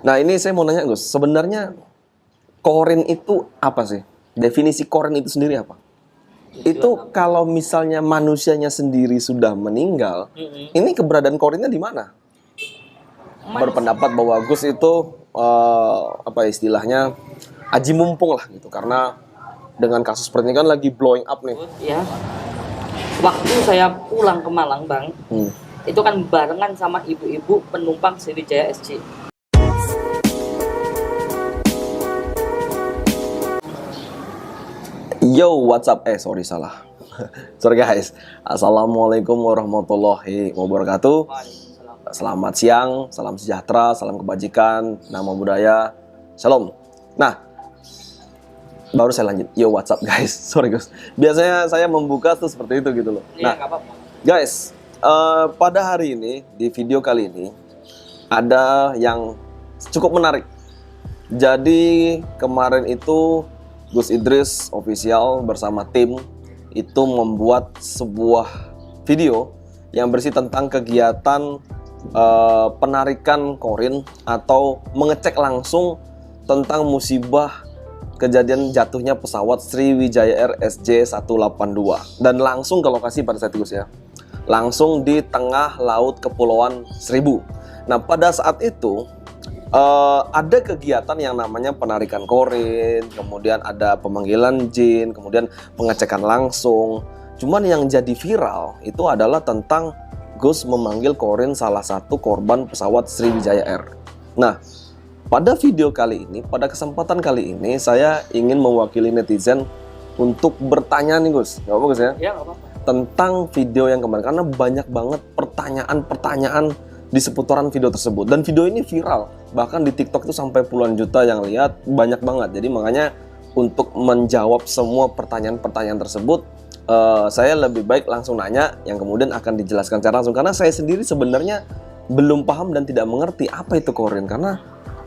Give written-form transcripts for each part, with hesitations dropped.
Nah ini saya mau nanya Gus, sebenarnya korin itu apa sih? Definisi korin itu sendiri apa? Itu kalau misalnya manusianya sendiri sudah meninggal, ini keberadaan korinnya di mana? Berpendapat bahwa Gus itu apa istilahnya aji mumpung lah gitu, karena dengan kasus seperti ini kan lagi blowing up nih. Ya, waktu saya pulang ke Malang, Bang, itu kan barengan sama ibu-ibu penumpang Sriwijaya SC. Yo, what's up? Sorry salah. Sorry guys. Assalamualaikum warahmatullahi wabarakatuh. Selamat siang, salam sejahtera, salam kebajikan, nama budaya, shalom. Nah, baru saya lanjut. Yo, what's up guys? Sorry guys. Biasanya saya membuka tuh seperti itu gitu loh. Nah, guys, pada hari ini di video kali ini ada yang cukup menarik. Jadi kemarin itu Gus Idris Official bersama tim itu membuat sebuah video yang berisi tentang kegiatan penarikan korin atau mengecek langsung tentang musibah kejadian jatuhnya pesawat Sriwijaya Air SJ182 dan langsung ke lokasi pada saat itu Gus ya, langsung di tengah laut Kepulauan Seribu. Nah pada saat itu ada kegiatan yang namanya penarikan korin, kemudian ada pemanggilan jin, kemudian pengecekan langsung. Cuman yang jadi viral itu adalah tentang Gus memanggil korin salah satu korban pesawat Sriwijaya Air. Nah, pada video kali ini, pada kesempatan kali ini, saya ingin mewakili netizen untuk bertanya nih Gus, nggak apa Gus ya? Ya, nggak apa-apa. Tentang video yang kemarin, karena banyak banget pertanyaan-pertanyaan di seputaran video tersebut, dan video ini viral bahkan di TikTok itu sampai puluhan juta yang lihat, banyak banget. Jadi makanya untuk menjawab semua pertanyaan-pertanyaan tersebut, saya lebih baik langsung nanya yang kemudian akan dijelaskan secara langsung, karena saya sendiri sebenarnya belum paham dan tidak mengerti apa itu korin. Karena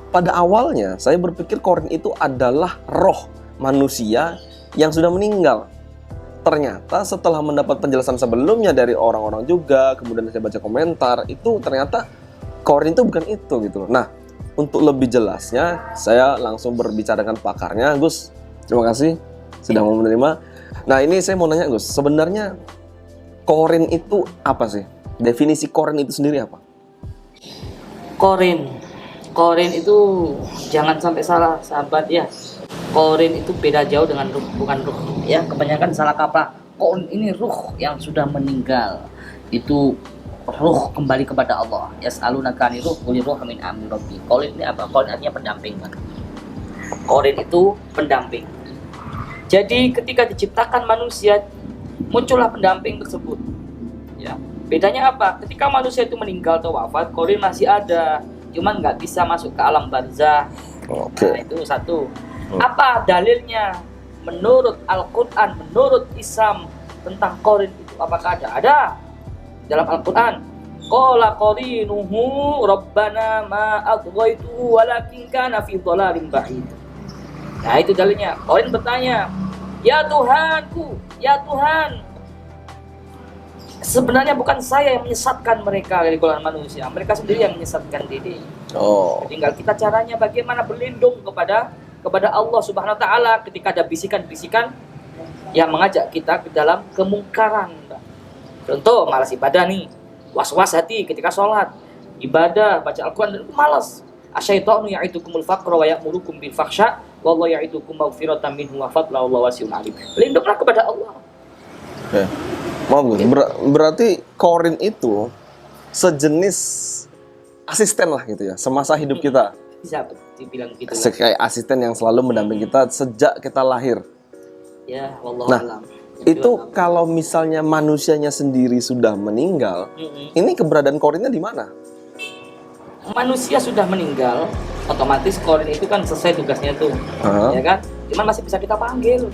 pada awalnya saya berpikir korin itu adalah roh manusia yang sudah meninggal. Ternyata setelah mendapat penjelasan sebelumnya dari orang-orang juga, kemudian saya baca komentar, itu ternyata korin itu bukan itu gitu loh. Nah, untuk lebih jelasnya saya langsung berbicara dengan pakarnya. Gus, terima kasih sudah mau menerima. Nah, ini saya mau nanya Gus, sebenarnya korin itu apa sih? Definisi korin itu sendiri apa? Korin itu jangan sampai salah sahabat ya. Korin itu beda jauh dengan ruh, bukan ruh ya, kebanyakan salah kaprah. Korin ini ruh yang sudah meninggal, itu ruh kembali kepada Allah. Yas'alunaka 'anir ruh qul ruh min amri rabbi. Korin ini apa? Korin artinya pendamping kan. Korin itu pendamping. Jadi ketika diciptakan manusia, muncullah pendamping tersebut. Ya, bedanya apa? Ketika manusia itu meninggal atau wafat, korin masih ada, cuman nggak bisa masuk ke alam barzah. Nah, itu satu. Apa dalilnya? Menurut Al-Quran, menurut Islam tentang korin itu apakah ada? Ada dalam Al-Quran. Qala qarinuhu rabbana ma adghaytuhu walakin kana fi dhalalim ba'id. Nah itu dalilnya. Korin bertanya, ya Tuhanku, ya Tuhan, sebenarnya bukan saya yang menyesatkan mereka dari golongan manusia, mereka sendiri yang menyesatkan diri. Tinggal kita caranya bagaimana berlindung kepada Allah Subhanahu wa taala ketika ada bisikan-bisikan yang mengajak kita ke dalam kemungkaran. Contoh malas ibadah nih, was-was hati ketika sholat, ibadah, baca Al-Quran itu malas. Asyaitonu ya'idukumul faqra wa ya'murukum bil fahsya wallahu ya'idukum maghfiratan minhu wa fadla wallahu wasi'un alim. Lindunglah kepada Allah. Oke. Maaf Gus, berarti korin itu sejenis asisten lah gitu ya, semasa hidup kita. Bisa dibilang gitu. Kayak asisten yang selalu mendampingi kita sejak kita lahir. Ya, wallahu alam. Itu kalau misalnya manusianya sendiri sudah meninggal, ini keberadaan korinnya di mana? Manusia sudah meninggal, otomatis korin itu kan selesai tugasnya tuh, ya kan? Cuman masih bisa kita panggil.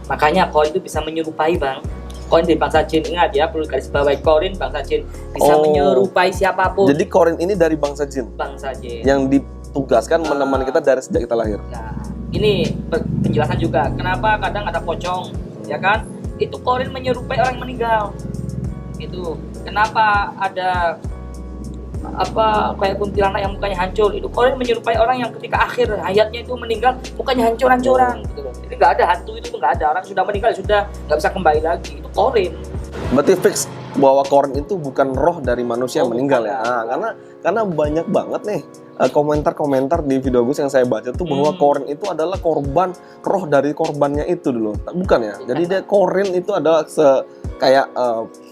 Makanya korin itu bisa menyerupai Bang. Korin dari bangsa jin, ingat ya, perlu garis bawahi, korin bangsa jin bisa menyerupai siapapun. Jadi korin ini dari bangsa jin? Bangsa jin. Yang ditugaskan menemani kita dari sejak kita lahir. Nah, ini penjelasan juga. Kenapa kadang ada pocong, ya kan? Itu korin menyerupai orang yang meninggal. Itu. Kenapa ada apa kayak kuntilanak yang mukanya hancur. Itu Korin menyerupai orang yang ketika akhir hayatnya itu meninggal mukanya hancur-hancuran gitu loh. Jadi nggak ada hantu itu nggak ada, orang sudah meninggal sudah nggak bisa kembali lagi. Itu Korin. Berarti fix bahwa Korin itu bukan roh dari manusia yang meninggal ya. bukan. Nah, karena banyak banget nih komentar-komentar di video Gus yang saya baca tuh bahwa Korin itu adalah korban, roh dari korbannya itu dulu. Bukan ya? Jadi dia Korin itu adalah kayak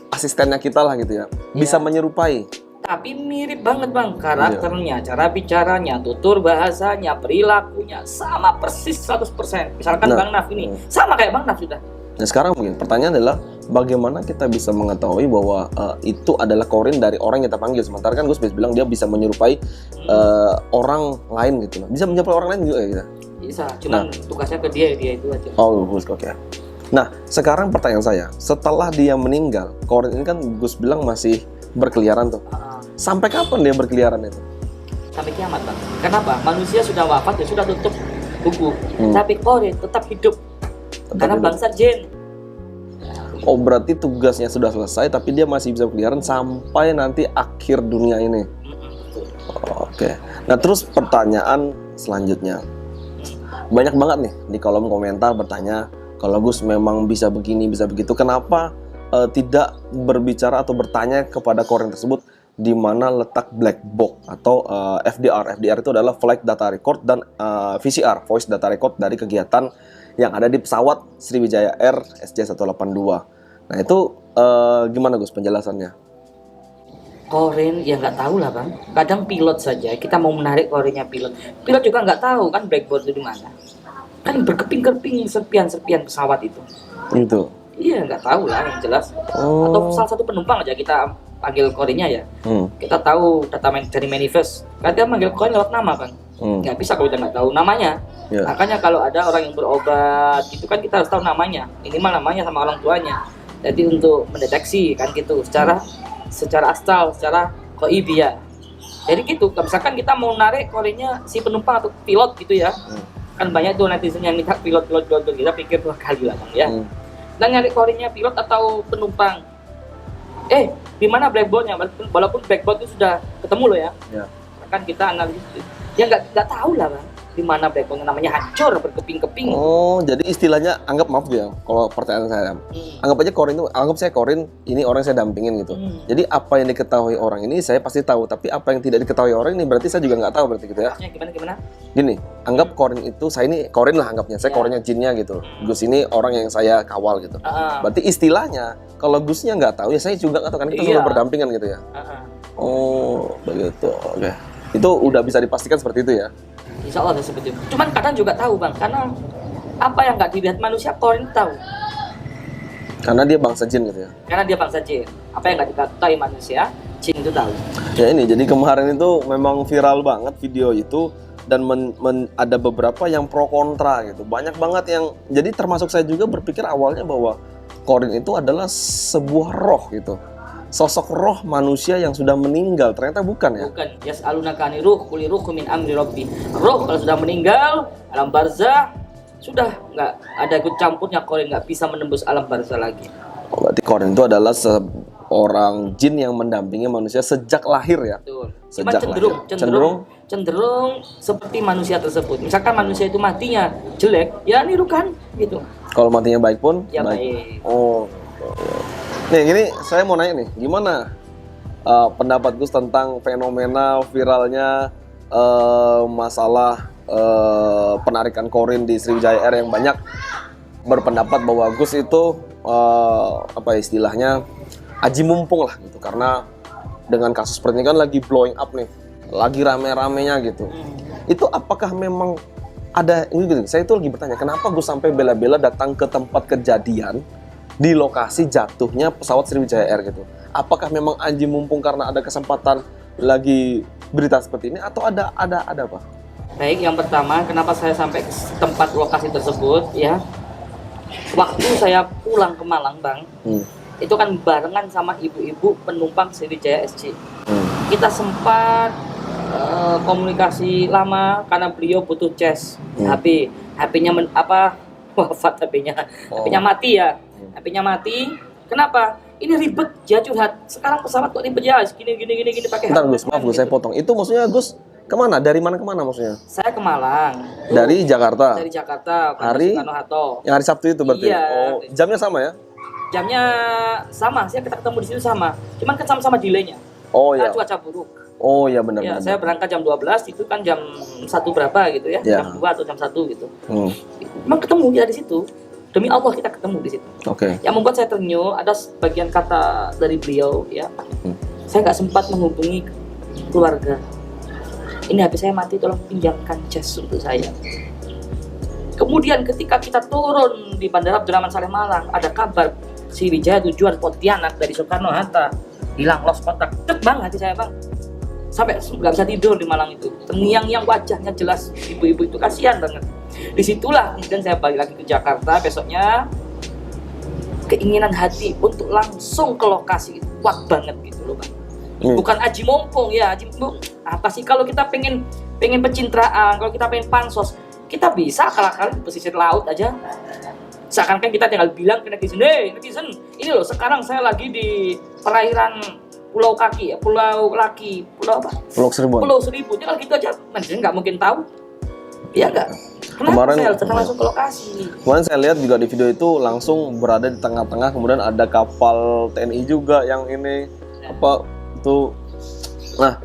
asistennya kita lah gitu ya. Bisa menyerupai. Tapi mirip banget bang, karakternya, cara bicaranya, tutur bahasanya, perilakunya sama persis 100%. Misalkan Bang Naf ini sama kayak Bang Naf sudah. Nah sekarang mungkin pertanyaan adalah bagaimana kita bisa mengetahui bahwa itu adalah Korin dari orang yang kita panggil. Sementara kan Gus bilang dia bisa menyerupai orang lain gitu. Bisa menyerupai orang lain juga ya kita? Bisa, cuman tugasnya ke dia itu aja. Oh Gus, oke. Nah sekarang pertanyaan saya, setelah dia meninggal, Korin ini kan Gus bilang masih berkeliaran tuh. Sampai kapan dia berkeliaran itu? Sampai kiamat bang. Kenapa? Manusia sudah wafat ya sudah tutup buku. Tapi Korin tetap hidup. Karena bangsa jin. Oh berarti tugasnya sudah selesai tapi dia masih bisa berkeliaran sampai nanti akhir dunia ini. Oke. Nah terus pertanyaan selanjutnya, banyak banget nih di kolom komentar bertanya, kalau Gus memang bisa begini bisa begitu, kenapa tidak berbicara atau bertanya kepada Korin tersebut di mana letak black box atau FDR. FDR itu adalah flight data record dan VCR, voice data record dari kegiatan yang ada di pesawat Sriwijaya Air SJ182. Nah itu gimana Gus penjelasannya? Korin ya nggak tahu lah bang. Kadang pilot saja kita mau menarik Korinnya pilot juga nggak tahu kan blackboard itu di mana. Kan berkeping-keping serpian-serpian pesawat itu. Itu. Iya nggak tahu lah yang jelas. Atau salah satu penumpang aja kita panggil Korinnya ya. Kita tahu data dari manifest. Kadang manggil Korin lewat nama bang. Nggak bisa kalau kita nggak tahu namanya. Makanya kalau ada orang yang berobat itu kan kita harus tahu namanya, minimal namanya sama orang tuanya. Jadi untuk mendeteksi kan gitu secara astral, secara koibia. Jadi gitu. Misalkan kita mau narik Korinnya si penumpang atau pilot gitu ya. Kan banyak tuh netizen yang minta pilot kita pikir 2 kali lah bang ya. Dan nyari Korinnya pilot atau penumpang. Di mana blackboardnya? Walaupun blackboard itu sudah ketemu loh ya. Kan kita analisis. Ya nggak tahu lah bang. Di mana blackboardnya, namanya hancur berkeping-keping. Oh, jadi istilahnya anggap maaf ya kalau pertanyaan saya. Anggap aja Korin itu, anggap saya Korin ini orang yang saya dampingin gitu. Jadi apa yang diketahui orang ini saya pasti tahu, tapi apa yang tidak diketahui orang ini berarti saya juga nggak tahu berarti gitu ya. Gimana? Gini, anggap Korin itu saya ini Korin lah anggapnya, saya Korinnya jinnya gitu. Gus ini orang yang saya kawal gitu. Berarti istilahnya kalau Gusnya nggak tahu ya saya juga nggak tahu kan kita selalu berdampingan gitu ya. Oh, begitu. Oke. Itu udah bisa dipastikan seperti itu ya. Insya Allah seperti itu. Cuman kadang juga tahu bang, karena apa yang nggak dilihat manusia Korin tahu. Karena dia bangsa jin gitu ya. Karena dia bangsa jin. Apa yang nggak diketahui manusia, jin itu tahu. Ya ini, jadi kemarin itu memang viral banget video itu dan ada beberapa yang pro kontra gitu. Banyak banget yang, jadi termasuk saya juga berpikir awalnya bahwa Korin itu adalah sebuah roh gitu. Sosok roh manusia yang sudah meninggal, ternyata bukan ya? Bukan. Yas'alunaka ani ruh, quli ruhu min amri rabbi. Roh kalau sudah meninggal, alam barzah sudah nggak ada ikut campurnya, Korin nggak bisa menembus alam barzah lagi. Oh, berarti Korin itu adalah seorang jin yang mendampingi manusia sejak lahir ya? Betul. Cuma Sejak cenderung seperti manusia tersebut. Misalkan manusia itu matinya jelek, ya nirukan gitu. Kalau matinya baik pun? Ya baik. Oh. Nih gini, saya mau nanya nih, gimana pendapat Gus tentang fenomena viralnya masalah penarikan Korin di Sriwijaya Air yang banyak berpendapat bahwa Gus itu apa istilahnya aji mumpung lah gitu, karena dengan kasus seperti ini kan lagi blowing up nih, lagi rame-ramenya gitu. Itu apakah memang ada ini gitu? Saya itu lagi bertanya, kenapa Gus sampai bela-bela datang ke tempat kejadian di lokasi jatuhnya pesawat Sriwijaya Air gitu. Apakah memang aji mumpung karena ada kesempatan lagi berita seperti ini atau ada apa? Baik, yang pertama kenapa saya sampai ke tempat lokasi tersebut ya. Waktu saya pulang ke Malang, Bang. Itu kan barengan sama ibu-ibu penumpang Sriwijaya SC. Kita sempat komunikasi lama karena beliau butuh cas HP-nya wafat HP-nya mati ya. HP-nya mati. Kenapa? ini ribet, dia curhat. Sekarang pesawat kok ribet ya, gini pakai. Bentar Gus, maaf Gus, saya potong. Itu maksudnya Gus kemana? Dari mana kemana maksudnya? Saya ke Malang. Dari Jakarta. Dari Jakarta, Hari Soekarno-Hatta. Yang hari Sabtu itu berarti. Iya. Oh, jamnya sama ya? Jamnya sama, kita ketemu di situ sama. Cuman kan sama-sama delaynya. Oh ya. Cuaca buruk. Oh ya benar Ya, benar. saya berangkat jam 12, itu kan jam 1 berapa gitu ya. Ya. Jam 2 atau jam 1 gitu. Hmm. Memang ketemu kita di situ. Demi Allah kita ketemu di situ. Oke. Yang membuat saya ternyuh ada sebagian kata dari beliau ya. Saya nggak sempat menghubungi keluarga. Ini HP saya mati, tolong pinjamkan cas untuk saya. Kemudian ketika kita turun di Bandara Abdurrahman Saleh Malang, ada kabar Sriwijaya tujuan Pontianak dari Soekarno-Hatta hilang, lost kontak. Tek bang hati saya bang. Sampai nggak bisa tidur di Malang itu. Terngiang-ngiang wajahnya jelas, ibu-ibu itu kasihan banget. Disitulah kemudian saya balik lagi ke Jakarta besoknya. Keinginan hati untuk langsung ke lokasi itu kuat banget gitu loh bang. Bukan aji mumpung ya, aji mumpung apa sih, kalau kita pengen pencitraan, kalau kita pengen pansos, kita bisa akal-akalan di pesisir laut aja. Seakan-akan kita tinggal bilang ke netizen, hey netizen, ini loh sekarang saya lagi di perairan Pulau Kaki, Pulau Laki, Pulau apa? Pulau Seribu. Pulau Seribu, tinggal gitu aja, netizen nggak mungkin tahu. Iya nggak? Kenapa Kemarin saya harus langsung ke lokasi? Kemarin saya lihat juga di video itu langsung berada di tengah-tengah, kemudian ada kapal TNI juga yang ini apa itu. Nah,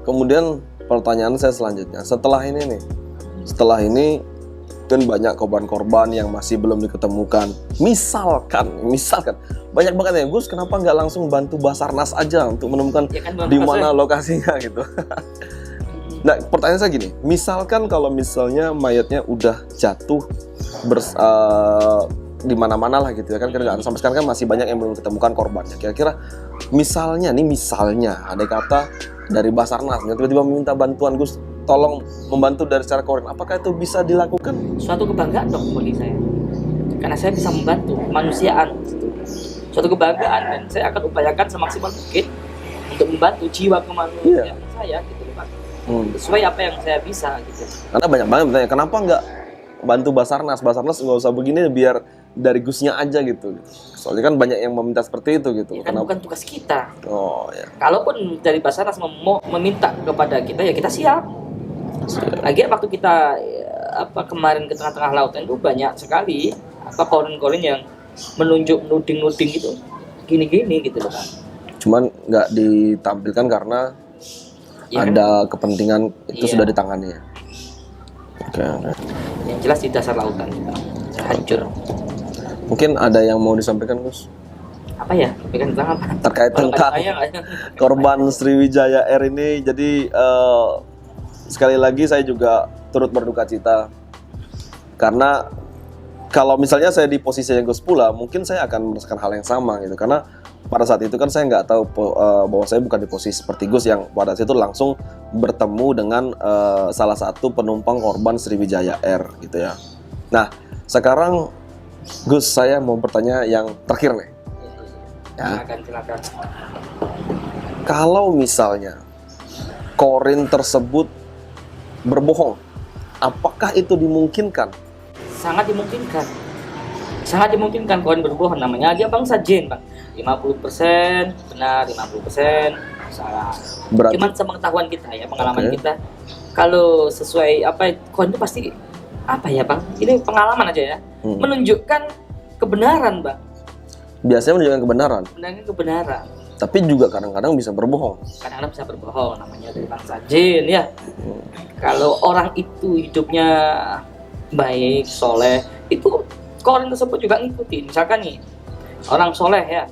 kemudian pertanyaan saya selanjutnya, setelah ini kan banyak korban-korban yang masih belum diketemukan. Misalkan banyak banget ya Gus, kenapa nggak langsung bantu Basarnas aja untuk menemukan Ya kan, di mana lokasinya gitu. Nah, pertanyaan saya gini, misalkan kalau misalnya mayatnya udah jatuh di mana-mana lah gitu ya kan, karena sampai sekarang kan masih banyak yang belum ditemukan korbannya. Kira-kira misalnya ada kata dari Basarnas yang tiba-tiba meminta bantuan, Gus tolong membantu dari secara koordinat, apakah itu bisa dilakukan? Suatu kebanggaan dong bagi saya, karena saya bisa membantu kemanusiaan gitu. Suatu kebanggaan, dan saya akan upayakan semaksimal mungkin untuk membantu jiwa kemanusiaan saya gitu Pak. Sesuai apa yang saya bisa gitu. Karena banyak banget bertanya, kenapa nggak bantu Basarnas nggak usah begini, biar dari Gusnya aja gitu. Soalnya kan banyak yang meminta seperti itu gitu. Ya kan bukan tugas kita. Oh ya. Kalaupun dari Basarnas meminta kepada kita, ya kita siap. Lagi waktu kita kemarin ke tengah-tengah lautan itu banyak sekali korin-korin yang menuding gitu, gini gitu loh kan. Cuman nggak ditampilkan karena ada kepentingan itu sudah ditangani ya. Oke. Yang jelas di dasar lautan hancur. Mungkin ada yang mau disampaikan Gus? Apa ya? Sampaikan tentang apa? Terkait tentang korban Sriwijaya Air ini. Jadi sekali lagi saya juga turut berduka cita, karena kalau misalnya saya di posisinya Gus pula, mungkin saya akan merasakan hal yang sama gitu. Karena pada saat itu kan saya nggak tahu bahwa saya bukan di posisi seperti Gus yang pada saat itu langsung bertemu dengan salah satu penumpang korban Sriwijaya Air gitu ya. Nah sekarang Gus, saya mau bertanya yang terakhir nih. Ya. Silakan. Kalau misalnya korin tersebut berbohong, apakah itu dimungkinkan? Sangat dimungkinkan korin berbohong, namanya aja bangsa jin Bang. 50% benar, 50% salah. Berarti, cuman sepengetahuan kita ya, pengalaman kita, kalau sesuai korin itu pasti Bang, ini pengalaman aja ya, menunjukkan kebenaran Bang. Biasanya menunjukkan kebenaran. Tapi juga kadang-kadang bisa berbohong. Kadang-kadang bisa berbohong, namanya dari bangsa jin ya. Kalau orang itu hidupnya baik, soleh, itu korin tersebut juga ngikutin. Misalkan nih, orang soleh ya,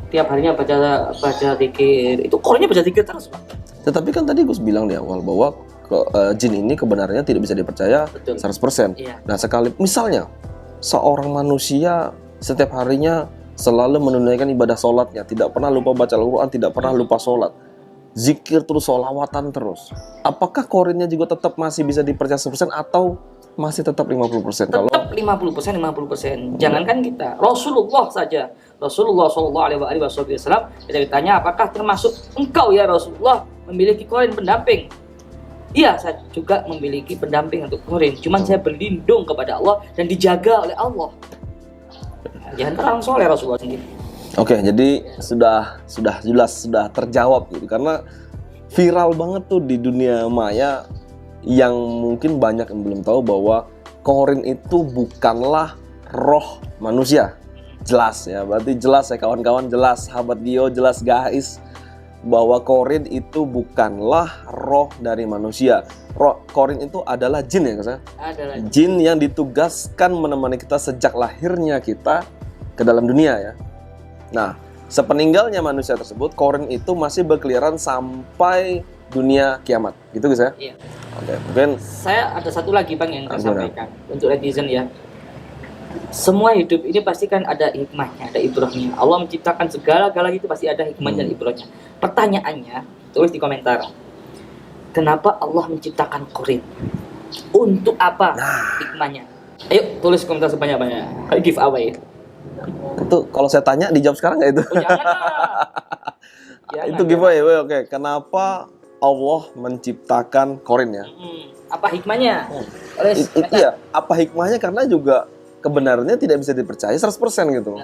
tiap harinya baca zikir, itu korinnya baca zikir terus Pak. Tetapi kan tadi Gus bilang di awal bahwa jin ini kebenarannya tidak bisa dipercaya. Betul. 100%. Iya. Nah sekali misalnya seorang manusia setiap harinya selalu menunaikan ibadah sholatnya, tidak pernah lupa baca Al-Quran, tidak pernah lupa sholat, zikir terus, sholawatan terus, apakah korinnya juga tetap masih bisa dipercaya 100% atau masih tetap 50%? Tetap 50%. Jangankan kita, Rasulullah saja. Rasulullah SAW kita ditanya, apakah termasuk engkau ya Rasulullah memiliki korin pendamping? Iya, saya juga memiliki pendamping untuk korin. Cuman saya berlindung kepada Allah dan dijaga oleh Allah. Di antara orang soleh Rasulullah sendiri. Oke, jadi sudah jelas, sudah terjawab gitu. Karena viral banget tuh di dunia maya, yang mungkin banyak yang belum tahu bahwa Qorin itu bukanlah roh manusia. Jelas ya, berarti jelas ya kawan-kawan, jelas sahabat Gio, jelas guys, bahwa Qorin itu bukanlah roh dari manusia. Qorin itu adalah jin ya guys ya? Adalah Jin yang ditugaskan menemani kita sejak lahirnya kita ke dalam dunia ya. Nah, sepeninggalnya manusia tersebut, Qorin itu masih berkeliaran sampai dunia kiamat. Gitu guys ya? Iya. Oke, mungkin Saya ada satu lagi Bang yang saya sampaikan untuk netizen ya. Semua hidup ini pasti kan ada hikmahnya, ada ibrahnya. Allah menciptakan segala-galanya itu pasti ada hikmahnya dan ibrahnya. Pertanyaannya, tulis di komentar. Kenapa Allah menciptakan Qorin? Untuk apa hikmahnya? Ayo tulis komentar sebanyak-banyak. Ayo giveaway. itu kalau saya tanya dijawab sekarang nggak itu? Oh, janganlah. Jangan, Itu giveaway. Oke. Kenapa Allah menciptakan Qorin ya? Apa hikmahnya? Oleh Iya, apa hikmahnya? Karena juga kebenarannya tidak bisa dipercaya 100% gitu.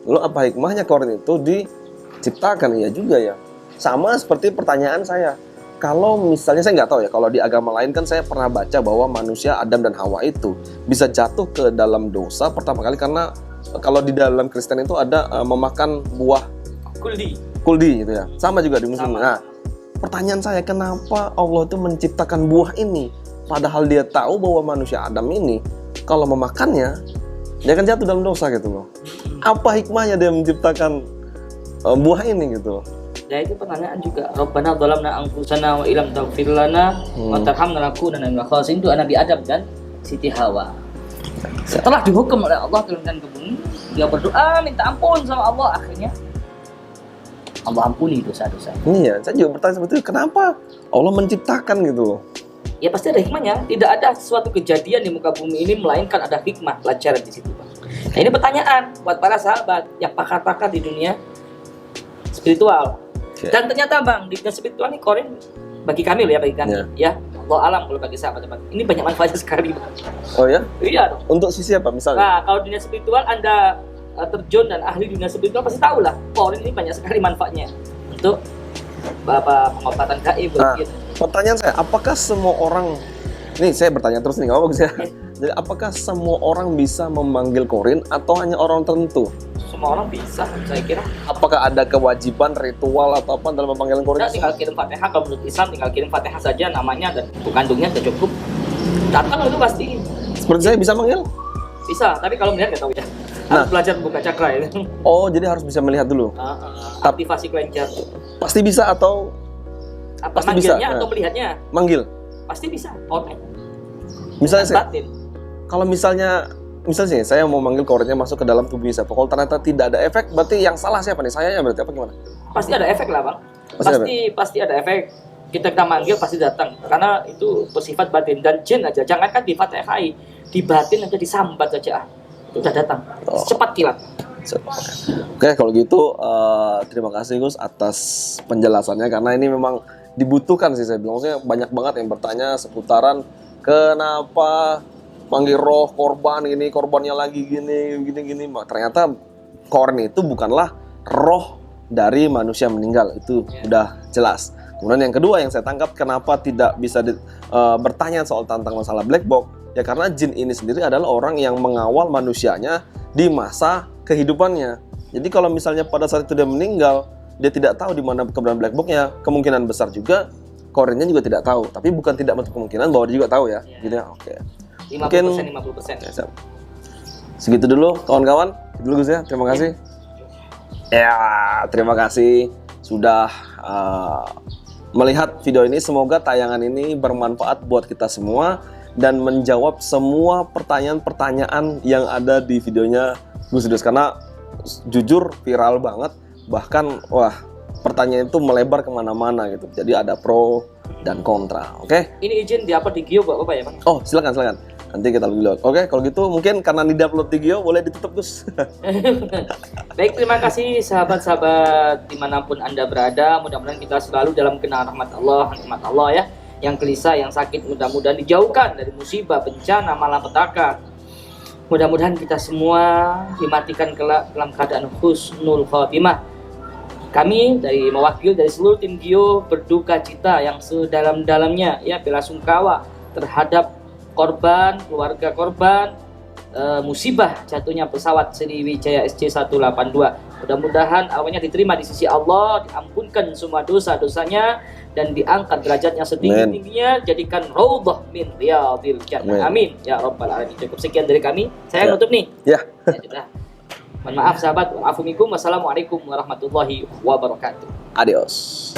Lalu apa hikmahnya Qorin itu diciptakan? Ya juga ya. Sama seperti pertanyaan saya. Kalau misalnya saya nggak tahu ya, kalau di agama lain kan saya pernah baca bahwa manusia Adam dan Hawa itu bisa jatuh ke dalam dosa pertama kali karena kalau di dalam Kristen itu ada memakan buah kuldi gitu ya. Sama juga di Muslim. Sama. Nah, pertanyaan saya, kenapa Allah itu menciptakan buah ini? Padahal dia tahu bahwa manusia Adam ini kalau memakannya dia akan jatuh dalam dosa gitu loh. Apa hikmahnya dia menciptakan buah ini gitu loh? Ya itu pertanyaan juga. Rabbana dhalamna anfusana wa illam taghfir lana wa tarhamna lanakunanna minal khasirin. Itu Nabi Adam dan Siti Hawa. Setelah dihukum oleh Allah turunkan ke bumi, dia berdoa minta ampun sama Allah, akhirnya Allah ampuni dosa-dosa. Iya, saya juga bertanya seperti itu, kenapa Allah menciptakan gitu loh? Ya pasti ada hikmahnya. Tidak ada suatu kejadian di muka bumi ini melainkan ada hikmah pelajaran di situ, Bang. Nah, ini pertanyaan buat para sahabat yang pakar-pakar di dunia spiritual. Dan ternyata Bang, di dunia spiritual ini Qorin bagi kami loh ya, bagi kami ya. Allah alam kalau bagi sahabat-sahabat. Ini banyak manfaatnya sekali, Bang. Oh ya? Iya dong. Untuk sisi apa misalnya? Nah, kalau dunia spiritual Anda terjun dan ahli dunia spiritual pasti tahu lah. Qorin ini banyak sekali manfaatnya untuk pengobatan gaib. Nah, pertanyaan saya, apakah semua orang, nih saya bertanya terus nih, nggak apa-apa ya. Jadi apakah semua orang bisa memanggil Qorin atau hanya orang tertentu? Semua orang bisa, saya kira. Apakah ada kewajiban ritual atau apa dalam pemanggilan Qorin? Kita tinggal kirim Fatihah, kalau menurut Islam tinggal kirim Fatihah saja namanya dan buku kandungnya sudah cukup. Datang itu pasti. Seperti saya bisa manggil? Bisa, tapi kalau melihat nggak tahu ya. Harus belajar buka cakra ya. Oh, jadi harus bisa melihat dulu. Aktivasi kelenjar. Pasti bisa atau Apa pasti manggilnya bisa, atau melihatnya? manggil? Pasti bisa. Online. Misalnya saya, Batin. kalau misalnya sih saya mau manggil Qorinnya masuk ke dalam tubuh siapa, kalau ternyata tidak ada efek, berarti yang salah siapa nih? Saya ya berarti apa gimana? Pasti ada efek lah, Bang. Pasti ada efek. Kita manggil pasti datang karena itu bersifat batin dan jin aja. Jangankan di Fatihai, di batin aja disambat saja. Itu udah datang. Cepat kilat. Oke, kalau gitu terima kasih Gus atas penjelasannya karena ini memang dibutuhkan sih saya bilang. Maksudnya banyak banget yang bertanya seputaran kenapa panggil roh korban gini, korbannya lagi gini. Ternyata Qorin itu bukanlah roh dari manusia meninggal, itu udah jelas. Kemudian yang kedua yang saya tangkap, kenapa tidak bisa bertanya soal tentang masalah black box? Ya karena jin ini sendiri adalah orang yang mengawal manusianya di masa kehidupannya. Jadi kalau misalnya pada saat itu dia meninggal, dia tidak tahu di mana keberadaan black box-nya, kemungkinan besar juga Qorinnya juga tidak tahu. Tapi bukan tidak menutup kemungkinan bahwa dia juga tahu ya. Gitu ya. Oke. 50%. Ya, segitu dulu kawan-kawan. Dulu Gus ya. Terima kasih. Ya, terima kasih sudah melihat video ini. Semoga tayangan ini bermanfaat buat kita semua dan menjawab semua pertanyaan-pertanyaan yang ada di videonya Gus Dus, karena jujur viral banget, bahkan wah pertanyaan itu melebar kemana-mana gitu, jadi ada pro dan kontra. Oke? Ini izin di upload di Gio Bapak ya, Bang? Oh silakan nanti kita lihat. Oke, kalau gitu mungkin karena di upload di Gio boleh ditutup Gus. Baik, terima kasih sahabat-sahabat dimanapun Anda berada. Mudah-mudahan kita selalu dalam kenal rahmat Allah ya. Yang gelisah, yang sakit mudah-mudahan dijauhkan dari musibah, bencana, malapetaka. Mudah-mudahan kita semua dimatikan kelak dalam keadaan husnul khotimah. Kami mewakili dari seluruh tim Gio berduka cita yang sedalam-dalamnya ya, belasungkawa terhadap korban, keluarga korban musibah jatuhnya pesawat Sriwijaya SJ182. Mudah-mudahan awalnya diterima di sisi Allah, diampunkan semua dosa-dosanya dan diangkat derajatnya setinggi-tingginya, jadikan raudhah min riyadil jannah. Amin ya rabbal alamin. Cukup sekian dari kami. Saya nutup nih. Ya. Ya sudah. Mohon maaf sahabat. Wassalamualaikum warahmatullahi wabarakatuh. Adios.